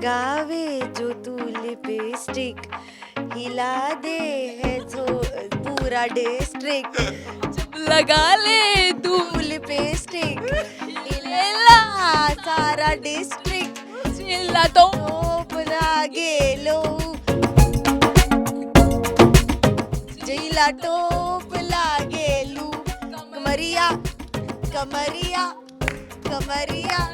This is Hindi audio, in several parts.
लगावे जो तू लिपस्टिक हिला दे है जो पूरा डिस्ट्रिक्ट लगा ले तू तू लिपस्टिक हिला सारा डिस्ट्रिक्ट चिल्ला तो टोपला गेलो जिला टोपला गेलू कमरिया कमरिया कमरिया।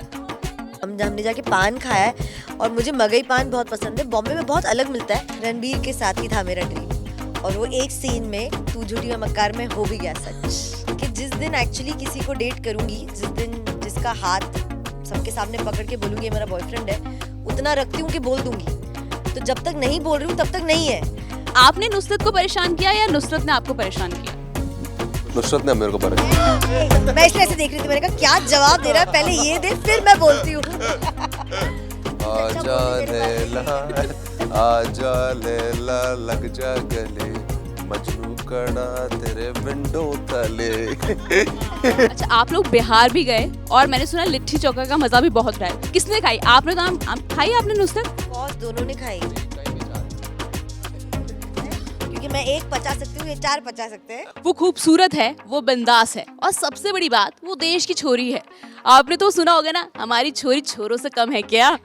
हमने जाके पान खाया है और मुझे मगई पान बहुत पसंद है। बॉम्बे में बहुत अलग मिलता है। रणबीर के साथ ही था मेरा ड्रीम और वो एक सीन में तू झूठी मैं मक्कार में हो भी गया सच कि जिस दिन एक्चुअली किसी को डेट करूंगी, जिस दिन जिसका हाथ सबके सामने पकड़ के बोलूंगी मेरा बॉयफ्रेंड है, उतना रखती हूँ कि बोल दूंगी। तो जब तक नहीं बोल रही हूँ तब तक नहीं है। आपने नुसरत को परेशान किया या नुसरत ने आपको परेशान किया? नुसरत ने मेरे को परेशान। मैं इसलिए ऐसे देख रही थी, मैंने कहा क्या जवाब दे रहा है, पहले ये दे फिर मैं बोलती हूँ। आजा लैला लग जा गले मजनू कड़ा तेरे विंडो तले। अच्छा, आप लोग बिहार भी गए और मैंने सुना लिट्टी चोखा का मजा भी बहुत रहा है। किसने खाई? आपने तो खाई आपने नुसरत? बहुत दोनों ने खाई क्योंकि मैं एक पचा सकती हूँ, ये 4 पचा सकते हैं। वो खूबसूरत है, वो बिंदास है और सबसे बड़ी बात वो देश की छोरी है। आपने तो सुना होगा ना, हमारी छोरी छोरों से कम है क्या।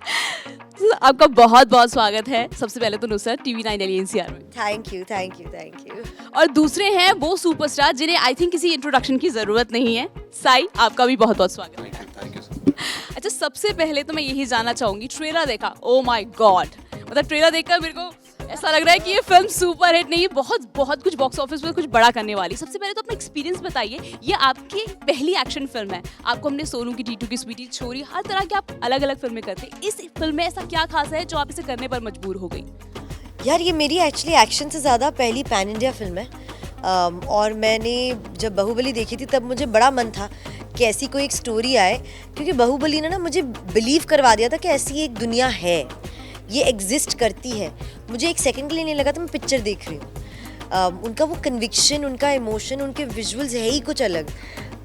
तो आपका बहुत बहुत स्वागत है सबसे पहले तो नुसरत TV9 दिल्ली NCR में। Thank you thank you thank you. और दूसरे हैं वो सुपरस्टार जिन्हें आई थिंक किसी इंट्रोडक्शन की जरूरत नहीं है। साई, आपका भी बहुत बहुत स्वागत है। Thank you sir. अच्छा, सबसे पहले तो मैं यही जानना चाहूंगी, ट्रेलर देखा, ओ माय गॉड, मतलब ट्रेलर देखकर मेरे को ऐसा लग रहा है कि ये फिल्म सुपर हिट नहीं, बहुत बहुत कुछ बॉक्स ऑफिस में कुछ बड़ा करने वाली। सबसे पहले तो अपना एक्सपीरियंस बताइए। ये आपकी पहली एक्शन फिल्म है। आपको हमने सोनू की टीटू की स्वीटी छोरी हर तरह की आप अलग अलग फिल्में करते हैं। इस फिल्म में ऐसा क्या खास है जो आप इसे करने पर मजबूर हो गई? यार ये मेरी एक्चुअली एक्शन से ज़्यादा पहली पैन इंडिया फिल्म है। और मैंने जब बाहुबली देखी थी तब मुझे बड़ा मन था कि ऐसी कोई एक स्टोरी आए, क्योंकि बाहुबली ने ना मुझे बिलीव करवा दिया था कि ऐसी एक दुनिया है, ये एग्जिस्ट करती है। मुझे एक सेकंड के लिए नहीं लगा था मैं पिक्चर देख रही हूँ। उनका वो कन्विक्शन, उनका इमोशन, उनके विजुअल्स है ही कुछ अलग।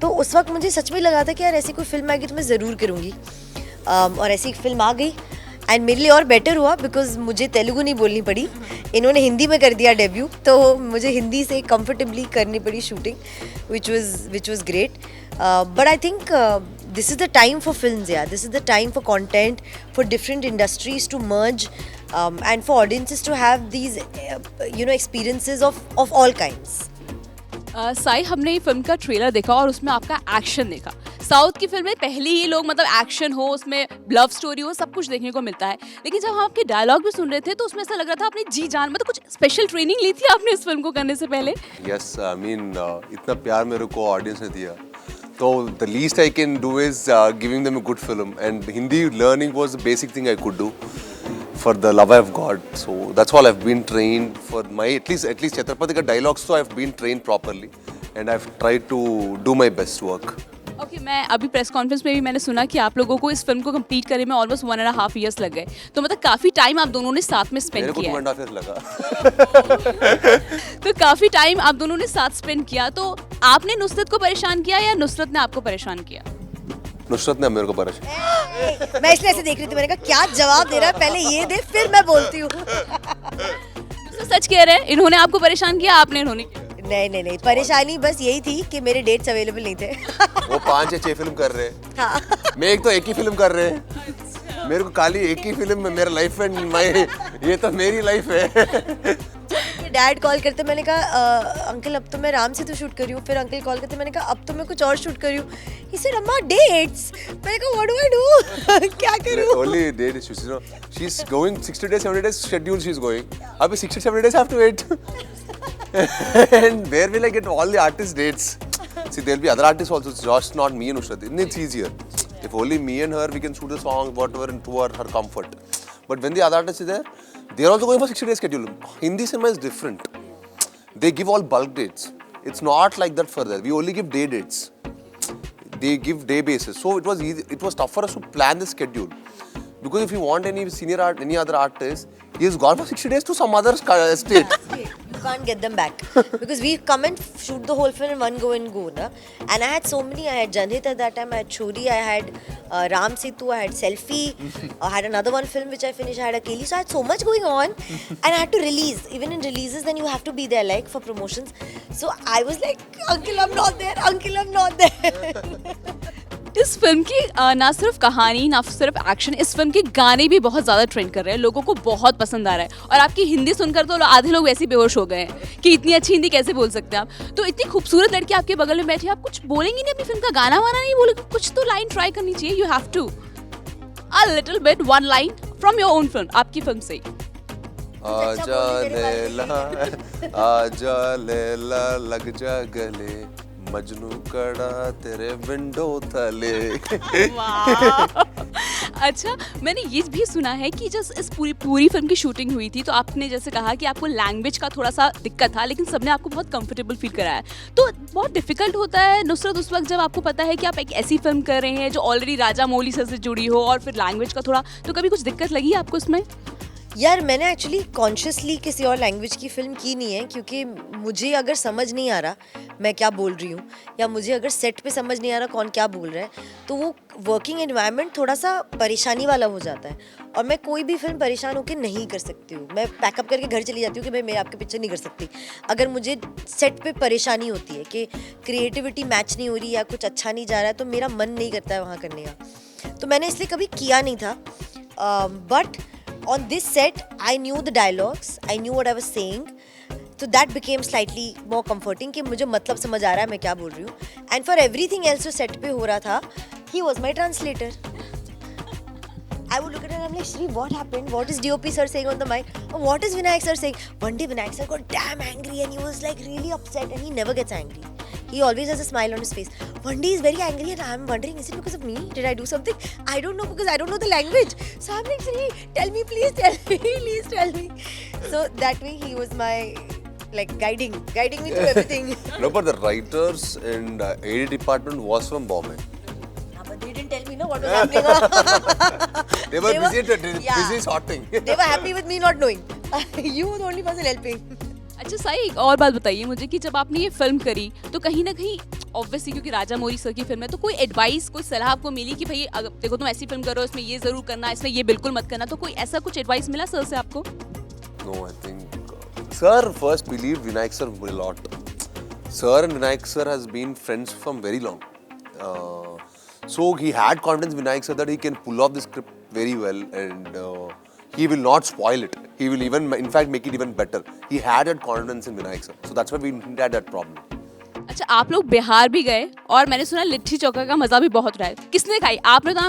तो उस वक्त मुझे सच में लगा था कि यार ऐसी कोई फिल्म आएगी तो मैं ज़रूर करूँगी। और ऐसी एक फिल्म आ गई एंड मेरे लिए और बेटर हुआ बिकॉज मुझे तेलुगु नहीं बोलनी पड़ी। इन्होंने हिंदी में कर दिया डेब्यू, तो मुझे हिंदी से कंफर्टेबली करनी पड़ी shooting, which was great. But I think this is the time for films, yeah. This is the time for content, for different industries to merge, and for audiences to have these, experiences of all kinds. Sai, हमने ये फिल्म का ट्रेलर देखा और उसमें आपका एक्शन देखा। साउथ की फिल्में पहले ही लोग मतलब एक्शन हो, उसमें लव स्टोरी हो, सब कुछ देखने को मिलता है। लेकिन जब हम आपके डायलॉग भी सुन रहे थे तो उसमें ऐसा लग रहा था आपने जी जान, मतलब कुछ स्पेशल ट्रेनिंग ली थी आपने इस फिल्म को करने से पहले? यस, आई मीन इतना प्यार मेरे को ऑडियंस ने दिया, तो the least I can do is giving them a good film, and Hindi learning was the basic thing I could do for the love of God. So that's all I've been trained for my at least Chhatrapati ka dialogues, so I've been trained properly and I've tried to do my best work. Okay, मैं अभी प्रेस कॉन्फ्रेंस में भी मैंने सुना कि आप लोगों को इस फिल्म को कंप्लीट करने में ऑलमोस्ट 1.5 years लग गए, तो मतलब काफी टाइम आप दोनों ने साथ में स्पेंड मेरे को किया 2.5 years लगा। तो काफी टाइम आप दोनों ने साथ स्पेंड किया। तो आपने नुसरत को परेशान किया या नुसरत ने आपको परेशान किया? नुसरत ने मेरे को परेशान। मैं इसलिए ऐसे देख रही थी, मैंने कहा क्या जवाब दे रहा है, पहले ये दे फिर मैं बोलती हूँ। तो सच कह रहे हैं, इन्होंने आपको परेशान किया, आपने इन्होंने किया? नहीं, परेशानी बस यही थी कि मेरे डेट्स अवेलेबल नहीं थे। वो 5 या 6 फिल्म कर रहे हैं, हाँ। मैं एक तो एक ही फिल्म कर रहे हैं। मेरे को खाली एक ही फिल्म में मेरा लाइफ एंड माय, ये तो मेरी लाइफ है। डैड कॉल करते, मैंने कहा अंकल अब तो मैं राम से तो शूट कर रही हूँ। फिर अंकल कॉल करते, मैंने कहा अब तो मैं कुछ और शूट कर रही हूँ। ही सेड अम्मा डेट्स। मैंने कहा व्हाट डू आई डू, क्या करूँ? Only date issues, you know. She's going 60 days, 70 days schedule she's going. अभी 60, 70 days have to wait. And where will I get all the artist dates? See, there'll be other artists also, it's just not me and Nusrat. It's easier. If only me and her, we can shoot the song, whatever, to her comfort. But when the other artist is there, they are also going for 60 days schedule. Hindi cinema is different. They give all bulk dates. It's not like that further. We only give day dates. They give day basis. So it was easy. It was tough for us to plan the schedule. Because if you want any senior art, any other artist, he has gone for 60 days to some other state. can't get them back because we come and shoot the whole film in one go and go, na. And I had so many. I had Janhit at that time. I had Chori. I had Ram Setu. I had Selfie. I had another one film which I finished. I had Akeli. So I had so much going on, and I had to release. Even in releases, then you have to be there, like for promotions. So I was like, Uncle, I'm not there. Uncle, I'm not there. इस फिल्म की ना सिर्फ कहानी ना सिर्फ एक्शन, इस फिल्म के गाने भी बहुत ज़्यादा ट्रेंड कर रहे हैं, लोगों को बहुत पसंद आ रहा है। और आपकी हिंदी सुनकर तो आधे लोग वैसे ही बेहोश हो गए हैं कि इतनी अच्छी हिंदी कैसे बोल सकते हैं आप। तो इतनी खूबसूरत लड़की आपके बगल में बैठी, आप कुछ बोलेंगी नहीं अपनी फिल्म का, गाना वाना नहीं बोलेगी, कुछ तो लाइन ट्राई करनी चाहिए। You have to a little bit, one line from your own film, आपकी फिल्म से। आजा लैला लग जा गले, मजनू कड़ा तेरे विंडो तले। अच्छा, मैंने ये भी सुना है कि जब इस पूरी फिल्म की शूटिंग हुई थी तो आपने जैसे कहा कि आपको लैंग्वेज का थोड़ा सा दिक्कत था, लेकिन सबने आपको बहुत कंफर्टेबल फील कराया। तो बहुत डिफिकल्ट होता है नुसरत उस वक्त जब आपको पता है कि आप एक ऐसी फिल्म कर रहे हैं जो ऑलरेडी राजा मौली सर से जुड़ी हो और फिर लैंग्वेज का थोड़ा, तो कभी कुछ दिक्कत लगी आपको इसमें? यार मैंने एक्चुअली कॉन्शियसली किसी और लैंग्वेज की फ़िल्म की नहीं है, क्योंकि मुझे अगर समझ नहीं आ रहा मैं क्या बोल रही हूँ, या मुझे अगर सेट पे समझ नहीं आ रहा कौन क्या बोल रहा है, तो वो वर्किंग एनवायरनमेंट थोड़ा सा परेशानी वाला हो जाता है। और मैं कोई भी फिल्म परेशान होकर नहीं कर सकती हूँ। मैं पैकअप करके घर चली जाती हूँ कि भाई मैं आपके पिक्चर नहीं कर सकती अगर मुझे सेट पे परेशानी होती है कि क्रिएटिविटी मैच नहीं हो रही या कुछ अच्छा नहीं जा रहा है, तो मेरा मन नहीं करता है वहाँ करने का। तो मैंने इसलिए कभी किया नहीं था। But on this set, I knew the dialogues, I knew what I was saying, so that became slightly more comforting कि मुझे मतलब समझ आ रहा है मैं क्या बोल रही हूँ। And for everything else जो set पे हो रहा था, he was my translator. I would look at her and I'm like, Shri, what happened? What is DOP sir saying on the mic? Or what is Vinayak sir saying? One day Vinayak sir got damn angry and he was like really upset, and he never gets angry. He always has a smile on his face. One day he's very angry and I'm wondering, is it because of me? Did I do something? I don't know, because I don't know the language. So I'm like, Shri, tell me, please tell me, please tell me. So that way he was my like guiding me through everything. No, but the writers and AD department was from Bombay. But they didn't tell me what was happening. They were busy sorting. They were happy with me not knowing. You were the only person helping. अच्छा साई, एक और बात बताइए मुझे कि जब आपने ये फिल्म करी तो कहीं ना कहीं ऑब्वियसली क्योंकि राजा मौली सर की फिल्म है, तो कोई एडवाइस, कोई सलाह आपको मिली कि भाई अगर देखो तुम ऐसी फिल्म करो, इसमें ये जरूर करना, इसमें ये बिल्कुल मत करना, तो कोई ऐसा कुछ एडवाइस मिला सर से आपको? No, I think sir first believed Vinayak sir a lot. Sir and Vinayak sir has been friends from very long. So he had confidence in Vinayak sir that he can pull off the script very well, and he will not spoil it. He will even, in fact, make it even better. He had that confidence in Vinayak sir. So that's why we didn't had that problem. अच्छा, आप लोग बिहार भी गए और मैंने सुना लिट्टी चोखा का मजा भी बहुत रहा है। किसने खाई? आपने तो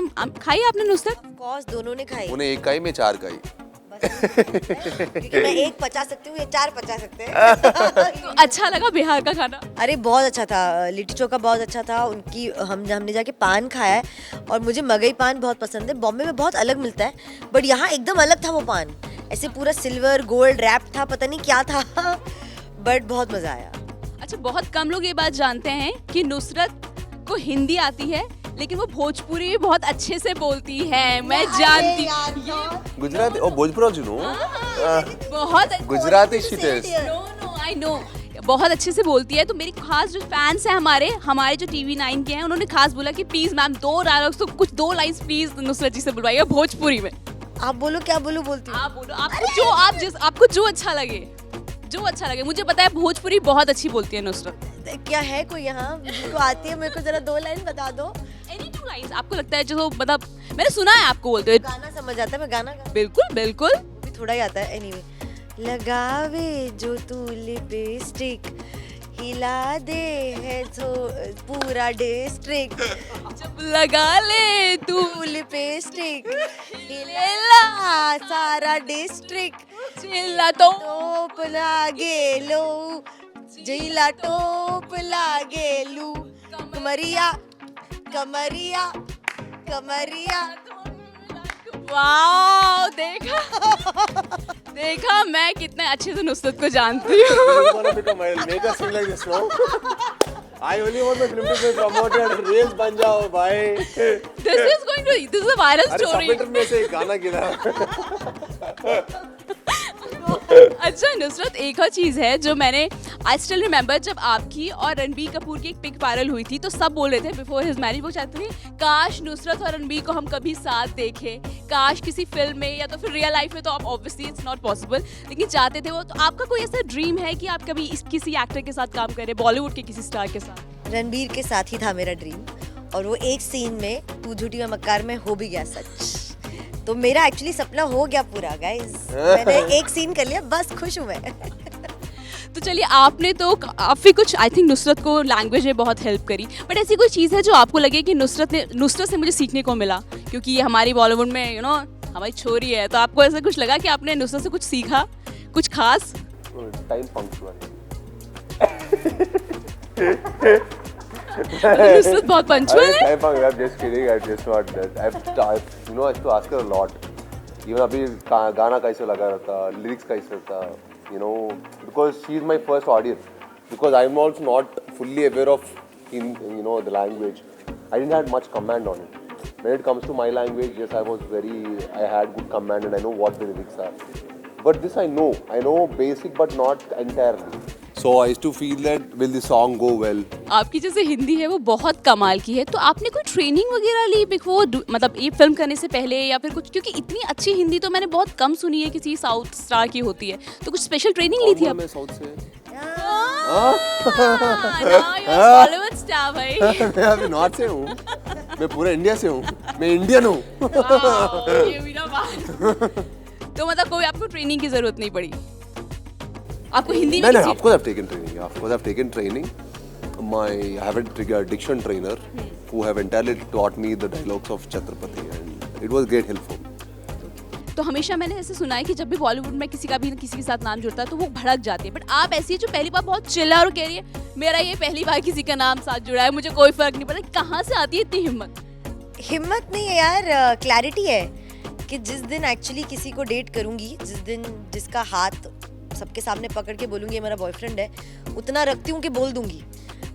खाई आपने नुसरत? Of course, दोनों ने खाई। उन्हें एक खाई, मैं 4 खाई। क्योंकि मैं 1 पचा सकती हूँ, ये 4 पचा सकते हैं। तो अच्छा लगा बिहार का खाना? अरे बहुत अच्छा था, लिट्टी चोखा बहुत अच्छा था। उनकी हमने जाके पान खाया है और मुझे मगई पान बहुत पसंद है। बॉम्बे में बहुत अलग मिलता है, बट यहाँ एकदम अलग था वो पान, ऐसे पूरा सिल्वर गोल्ड रैप था, पता नहीं क्या था, बट बहुत मजा आया। अच्छा, बहुत कम लोग ये बात जानते हैं कि नुसरत को हिंदी आती है, लेकिन वो भोजपुरी भी बहुत अच्छे से बोलती है। मैं जानती हूँ गुजराती और भोजपुरी नो बहुत गुजराती शिटेस। नो आई नो बहुत अच्छे से बोलती है। तो मेरी खास जो फैंस हैं हमारे जो TV9 के हैं, उन्होंने खास बोला कि प्लीज मैम 2 डायलॉग्स तो कुछ 2 लाइंस प्लीज नुसरत जी से बुलवाइए भोजपुरी में। आप बोलो, क्या बोलूं? बोलती हूँ। आप बोलो, आपको जो अच्छा लगे, जो अच्छा लगे। मुझे पता है भोजपुरी बहुत अच्छी बोलती है नुसरत। क्या है कोई यहाँ जिसको आती है? मेरे को जरा 2 लाइन बता दो। Any 2 lines आपको लगता है जो मतलब मैंने सुना है आपको बोलते हुए। गाना समझ आता है, मैं गाना बिल्कुल बिल्कुल भी थोड़ा ही आता है। एनीवे, लगावे जो तू लिपस्टिक, हिला दे है तो पूरा डिस्ट्रिक्ट, जब लगा ले तू लिपस्टिक, हिलेला सारा डिस्ट्रिक्ट, चिल्ला तो टोप लागे लो, जिला टोप लागे लू, कमरिया कमरिया कमरिया। वाओ, देखा मैं कितने अच्छे से नुसरत को जानती हूँ। I only want my film to be promoted. Reels बन जाओ भाई। This is a viral story. सबमिटर में से गाना गिरा। अच्छा नुसरत, एक और चीज़ है जो मैंने आई स्टिल रिमेंबर, जब आपकी और रणबीर कपूर की एक पिक वायरल हुई थी तो सब बोल रहे थे बिफोर हिज मैरिज, वो चाहते थे काश नुसरत और रणबीर को हम कभी साथ देखें, काश किसी फिल्म में या तो फिर रियल लाइफ में, तो आप ऑब्वियसली इट्स नॉट पॉसिबल, लेकिन चाहते थे वो। तो आपका कोई ऐसा ड्रीम है कि आप कभी किसी एक्टर के साथ काम करें, बॉलीवुड के किसी स्टार के साथ? रणबीर के साथ ही था मेरा ड्रीम, और वो एक सीन में तू झूठी मैं मक्कार में हो भी गया सच। तो मेरा एक्चुअली सपना हो गया पूरा गाइस, मैंने एक सीन कर लिया, बस खुश हूँ मैं। तो चलिए, आपने तो काफ़ी कुछ आई थिंक नुसरत को लैंग्वेज में बहुत हेल्प करी, बट ऐसी कोई चीज़ है जो आपको लगे कि नुसरत से मुझे सीखने को मिला, क्योंकि ये हमारी बॉलीवुड में हमारी छोरी है, तो आपको ऐसा कुछ लगा कि आपने नुसरत से कुछ सीखा, कुछ खास? Time punctual. नुसरत बहुत पंचुअल है। I'm just kidding. I just not that. I have to ask her a lot. Even अभी गाना कैसे लगा रहता, lyrics कैसे रहता, because she is my first audience. Because I'm also not fully aware of the language. I didn't have much command on it. When it comes to my language, yes, I had good command and I know what the lyrics are. But this I know basic but not entirely. So I used to feel that will the song go well? आपकी जैसे हिंदी है वो बहुत कमाल की है, तो आपने कोई ट्रेनिंग वगैरह ली मतलब ये फिल्म करने से पहले या फिर कुछ, क्योंकि इतनी अच्छी हिंदी तो मैंने बहुत कम सुनी है किसी साउथ स्टार की होती है, तो कुछ स्पेशल ट्रेनिंग ली थी आप? मैं साउथ से। बॉलीवुड स्टार भाई। मैं अभी नॉर्थ से हूँ, मैं पूरे इंडिया से हूँ, मैं इंडियन हूँ। ये भी ना बात। तो मतलब कोई आपको ट्रेनिंग की जरूरत नहीं पड़ी आपको हिंदी में? No, of course I've taken training. Of course I've taken training. I have a diction trainer who have entirely taught me the dialogues of Chhatrapati, and it was great help for me. तो हमेशा मैंने ऐसे सुना है कि जब भी बॉलीवुड में किसी का भी किसी के साथ नाम जुड़ता है तो वो भड़क जाती है, बट आप ऐसी है जो पहली बार बहुत चिल है और कह रही है मेरा ये पहली बार किसी का नाम साथ जुड़ा है, मुझे कोई फर्क नहीं पड़ता। कहाँ से आती है इतनी हिम्मत? हिम्मत नहीं है यार, क्लैरिटी है कि जिस दिन एक्चुअली किसी को डेट करूंगी, जिस दिन जिसका हाथ सबके सामने पकड़ के बोलूंगी मेरा बॉयफ्रेंड है, उतना रखती हूँ कि बोल दूंगी।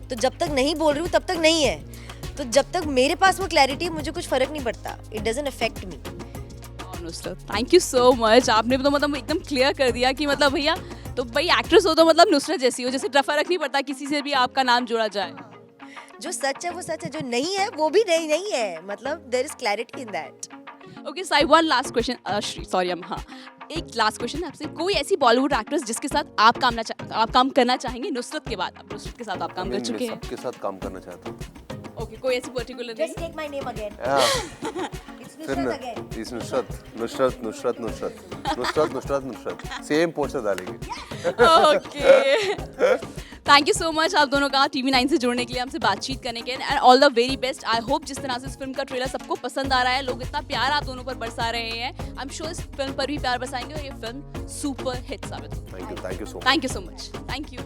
तो जब तक नहीं बोल रही हूँ तब तक नहीं है, तो जब तक मेरे पास वो क्लैरिटी है मुझे कुछ फर्क नहीं पड़ता, it doesn't affect me. Nusrat, thank you so much, आपने तो मतलब एकदम क्लियर कर दिया कि मतलब भैया तो भाई एक्ट्रेस हो तो मतलब नुसरत जैसी हो, जैसे फर्क नहीं पड़ता किसी से भी आपका नाम जोड़ा जाए। जो सच है वो सच है, जो नहीं है वो भी नहीं है, मतलब there is clarity in that. Okay Sai, one last question, sorry हाँ, एक लास्ट क्वेश्चन आपसे, कोई ऐसी बॉलीवुड एक्ट्रेस जिसके साथ आप काम करना चाहेंगे नुसरत के बाद? अब नुसरत के साथ आप काम कर चुके हैं, सबके साथ काम करना चाहता हूँ। ओके, कोई ऐसी पर्टिकुलर नहीं? Just take my name again, it's Nusrat again, इस नुसरत सेम पोस्टर डालेंगे। Okay, thank you so much आप दोनों का TV9 से जुड़ने के लिए, हमसे बातचीत करने के लिए, and all the very best. I hope जिस तरह से इस फिल्म का ट्रेलर सबको पसंद आ रहा है, लोग इतना प्यार आप दोनों पर बरसा रहे हैं, आई एम श्योर इस फिल्म पर भी प्यार बरसाएंगे और ये फिल्म सुपर हिट साबित होगी। Thank you so much. Thank you so much, thank you.